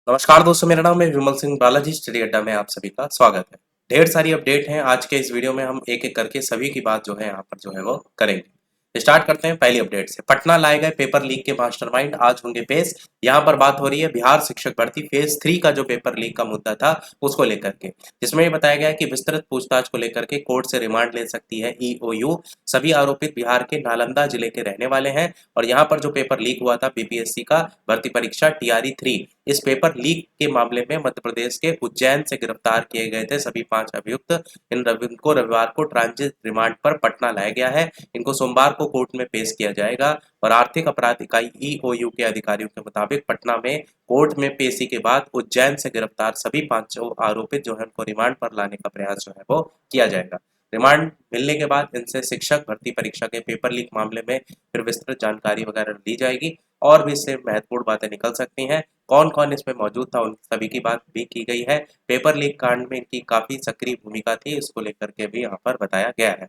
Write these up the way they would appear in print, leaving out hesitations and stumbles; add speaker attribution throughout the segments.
Speaker 1: नमस्कार दोस्तों, मेरा नाम है विमल सिंह बालाजी। स्टडी अड्डा में आप सभी का स्वागत है। ढेर सारी अपडेट हैं। आज के इस वीडियो में हम एक-एक करके सभी की बात जो है यहाँ पर जो है वो करेंगे। स्टार्ट करते हैं पहली अपडेट से। पटना लाए गए पेपर लीक के मास्टरमाइंड आज होंगे पेश। यहाँ पर बात हो रही है बिहार शिक्षक भर्ती फेज 3 का जो पेपर लीक का मुद्दा था उसको लेकर के, जिसमें ये बताया गया है कि विस्तृत पूछताछ को लेकर के कोर्ट से रिमांड ले सकती है ईओयू। सभी आरोपित बिहार के नालंदा जिले के रहने वाले हैं और यहाँ पर जो पेपर लीक हुआ था बीपीएससी का भर्ती परीक्षा टीआरई 3, इस पेपर लीक के मामले में मध्य प्रदेश के उज्जैन से गिरफ्तार किए गए थे सभी 5 अभियुक्त। इनको रविवार को ट्रांजिट रिमांड पर पटना लाया गया है। इनको सोमवार को कोर्ट में पेश किया जाएगा और आर्थिक अपराध इकाई ईओयू के अधिकारियों के मुताबिक पटना में कोर्ट में पेशी के बाद उज्जैन से गिरफ्तार सभी 5 आरोपित जो है उनको रिमांड पर लाने का प्रयास जो है वो किया जाएगा। रिमांड मिलने के बाद इनसे शिक्षक भर्ती परीक्षा के पेपर लीक मामले में फिर विस्तृत जानकारी वगैरह ली जाएगी और भी इससे महत्वपूर्ण बातें निकल सकती हैं। कौन-कौन इसमें मौजूद था उन सभी की बात भी की गई है। पेपर लीक कांड में इनकी काफ़ी सक्रिय भूमिका थी, इसको लेकर के भी यहाँ पर बताया गया है।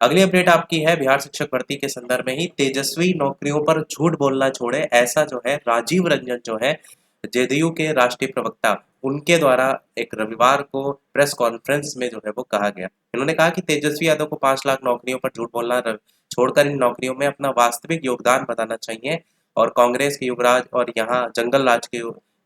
Speaker 1: अगली अपडेट आपकी है बिहार शिक्षक भर्ती के संदर्भ में ही। तेजस्वी नौकरियों पर झूठ बोलना छोड़े, ऐसा जो है राजीव रंजन जो है जेडीयू के राष्ट्रीय प्रवक्ता, उनके द्वारा एक रविवार को प्रेस कॉन्फ्रेंस में जो है वो कहा गया। इन्होंने कहा कि तेजस्वी यादव को 5 लाख नौकरियों पर झूठ बोलना छोड़कर इन नौकरियों में अपना वास्तविक योगदान बताना चाहिए और कांग्रेस के युवराज और यहाँ जंगल राज के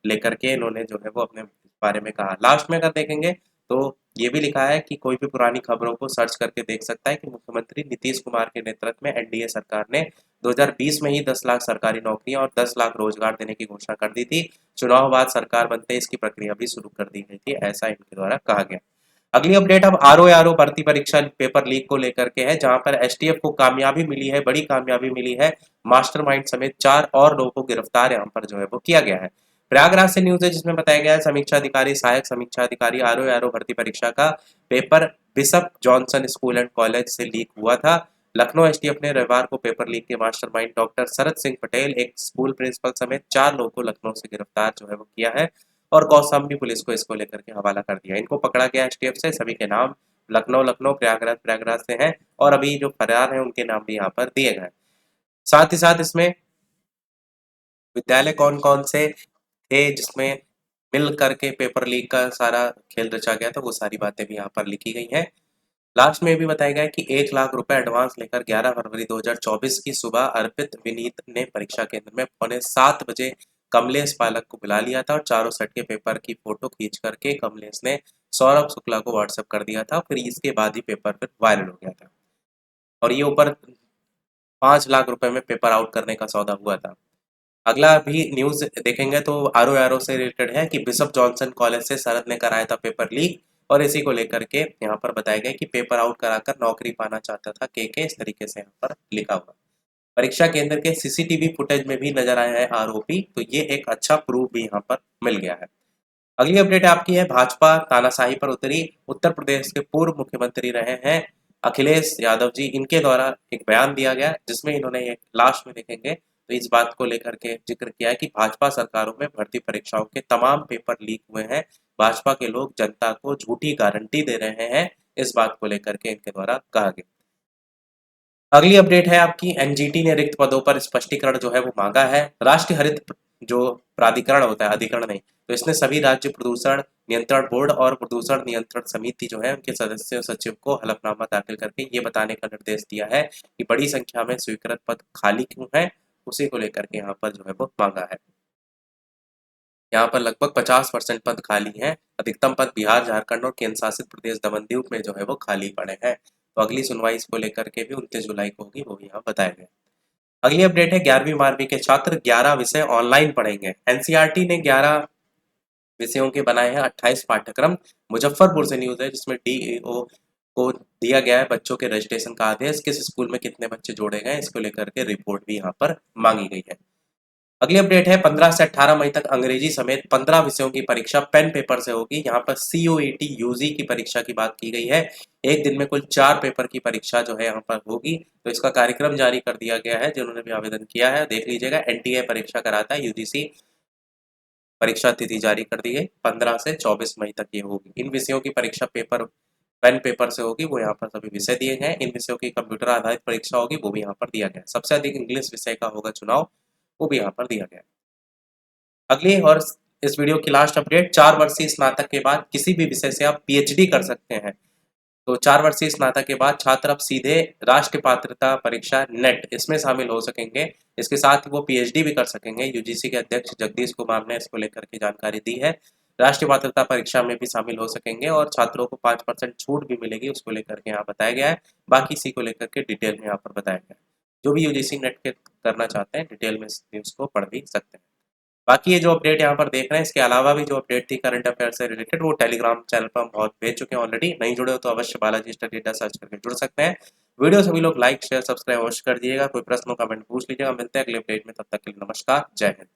Speaker 1: लेकर के इन्होंने जो है वो अपने बारे में कहा। लास्ट में अगर देखेंगे तो ये भी लिखा है कि कोई भी पुरानी खबरों को सर्च करके देख सकता है कि मुख्यमंत्री नीतीश कुमार के नेतृत्व में एनडीए सरकार ने 2020 में ही 10 लाख सरकारी नौकरियां और 10 लाख रोजगार देने की घोषणा कर दी थी। चुनाव बाद सरकार बनते इसकी प्रक्रिया भी शुरू कर दी गई थी, ऐसा इनके द्वारा कहा गया। अगली अपडेट अब आरओ भर्ती परीक्षा पेपर लीक को लेकर के है, जहां पर एसटीएफ को कामयाबी मिली है, बड़ी कामयाबी मिली है। मास्टरमाइंड समेत 4 और लोगों को गिरफ्तार यहाँ पर जो है वो किया गया है। प्रयागराज से न्यूज है जिसमें बताया गया है समीक्षा अधिकारी सहायक समीक्षा अधिकारी आरओ भर्ती परीक्षा का paper bishop Johnson school and college से लीक हुआ था। लखनऊ एसटीएफ ने रविवार को पेपर लीक के मास्टरमाइंड डॉक्टर शरद सिंह पटेल, एक स्कूल प्रिंसिपल समेत 4 लोगों को लखनऊ से गिरफ्तार जो है वो किया है और कौशाम्बी पुलिस को इसको लेकर के हवाला कर दिया। इनको पकड़ा गया एसटीएफ से। सभी के नाम लखनऊ प्रयागराज से हैं और अभी जो फरार हैं उनके नाम भी यहाँ पर दिए गए। साथ ही साथ इसमें विद्यालय कौन कौन से थे जिसमें मिल करके पेपर लीक का सारा खेल रचा गया था, वो सारी बातें भी यहाँ पर लिखी गई हैं। लास्ट में ये भी बताया गया है कि 1 लाख रुपए एडवांस लेकर 11 फरवरी 2024 की सुबह अर्पित विनीत ने परीक्षा केंद्र में पौने 7 बजे कमलेश पालक को बुला लिया था और चारों सेट के पेपर की फोटो खींच करके कमलेश ने सौरभ शुक्ला को व्हाट्सएप कर दिया था। फिर इसके बाद ही पेपर फिर वायरल हो गया था और ये ऊपर 5 लाख रुपए में पेपर आउट करने का सौदा हुआ था। अगला भी न्यूज देखेंगे तो आरओ से रिलेटेड है कि बिशप जॉनसन कॉलेज से शरद ने कराया था पेपर लीक और इसी को लेकर के यहाँ पर बताया गया कि पेपर आउट कराकर नौकरी पाना चाहता था के इस तरीके से यहाँ पर लिखा हुआ। परीक्षा केंद्र के सीसीटीवी फुटेज में भी नजर आया है आरोपी, तो ये एक अच्छा प्रूफ भी यहाँ पर मिल गया है। अगली अपडेट आपकी है भाजपा तानाशाही पर उतरी। उत्तर प्रदेश के पूर्व मुख्यमंत्री रहे हैं अखिलेश यादव जी, इनके द्वारा एक बयान दिया गया जिसमें इन्होंने एक लास्ट में देखेंगे तो इस बात को लेकर के जिक्र किया है कि भाजपा सरकारों में भर्ती परीक्षाओं के तमाम पेपर लीक हुए हैं। भाजपा के लोग जनता को झूठी गारंटी दे रहे हैं, इस बात को लेकर के इनके द्वारा कहा गया। अगली अपडेट है आपकी एनजीटी ने रिक्त पदों पर स्पष्टीकरण जो है वो मांगा है। राष्ट्रीय हरित जो प्राधिकरण होता है, अधिकरण नहीं, तो इसने सभी राज्य प्रदूषण नियंत्रण बोर्ड और प्रदूषण नियंत्रण समिति जो है उनके सदस्य सचिव को हलफनामा दाखिल करके ये बताने का निर्देश दिया है कि बड़ी संख्या में स्वीकृत पद खाली क्यों है, उसी को लेकर के यहाँ पर जो है वो मांगा है। यहाँ पर लगभग 50% पद खाली हैं। अधिकतम पद बिहार, झारखंड और केंद्र शासित प्रदेश दमन-दीव में जो है वो खाली पड़े हैं। तो अगली सुनवाई इसको लेकर के भी 29 जुलाई को होगी, वो भी यहाँ बताया गया। अगली अपडेट है 11वीं-12वीं के छात्र 11 विषय ऑनलाइन पढ़ेंगे। एनसीईआरटी ने 11 विषयों के बनाए हैं 28 पाठ्यक्रम। मुजफ्फरपुर से न्यूज है जिसमें डीईओ को दिया गया है बच्चों के रजिस्ट्रेशन का आदेश। किस स्कूल में कितने बच्चे जोड़े गए इसको लेकर के रिपोर्ट भी यहाँ पर मांगी गई है। अगली अपडेट है 15 से 18 मई तक अंग्रेजी समेत 15 विषयों की परीक्षा पेन पेपर से होगी। यहाँ पर सीयूईटी यूजी की परीक्षा की बात की गई है। एक दिन में कुल 4 पेपर की परीक्षा जो है यहाँ पर होगी, तो इसका कार्यक्रम जारी कर दिया गया है। जिन्होंने भी आवेदन किया है देख लीजिएगा, एनटीए परीक्षा कराता है, यूजीसी परीक्षा तिथि जारी कर दी गई 15 से 24 मई तक ये होगी। इन विषयों की परीक्षा पेन पेपर से होगी, वो यहाँ पर सभी विषय दिए गए हैं। इन विषयों की कंप्यूटर आधारित परीक्षा होगी, वो भी यहाँ पर दिया गया है। सबसे अधिक इंग्लिश विषय का होगा चुनाव, वो भी यहाँ पर दिया गया है। अगली और इस वीडियो की लास्ट अपडेट, 4 वर्षीय स्नातक के बाद किसी भी विषय से आप पीएचडी कर सकते हैं। तो 4 वर्षीय स्नातक के बाद छात्र अब सीधे राष्ट्रीय पात्रता परीक्षा नेट इसमें शामिल हो सकेंगे। इसके साथ ही वो पीएचडी भी कर सकेंगे। यूजीसी के अध्यक्ष जगदीश कुमार ने इसको लेकर के जानकारी दी है। राष्ट्रीय पात्रता परीक्षा में भी शामिल हो सकेंगे और छात्रों को 5% छूट भी मिलेगी, उसको लेकर के यहाँ बताया गया है। बाकी इसी को लेकर के डिटेल में यहाँ पर बताया गया है। जो भी यूजीसी नेट के करना चाहते हैं डिटेल में इस न्यूज़ को पढ़ भी सकते हैं। बाकी ये जो अपडेट यहाँ पर देख रहे हैं, इसके अलावा भी जो अपडेट थी करंट अफेयर से रिलेटेड, वो टेलीग्राम चैनल पर हम बहुत भेज चुके हैं ऑलरेडी। नहीं जुड़े हो तो अवश्य बालाजी स्टडी अड्डा सर्च करके जुड़ सकते हैं। वीडियो सभी लोग लाइक शेयर सब्सक्राइब अवश्य कर दिएगा। कोई प्रश्न हो कमेंट पूछ लीजिएगा। मिलते हैं अगले अपडेट में, तब तक के लिए नमस्कार, जय हिंद।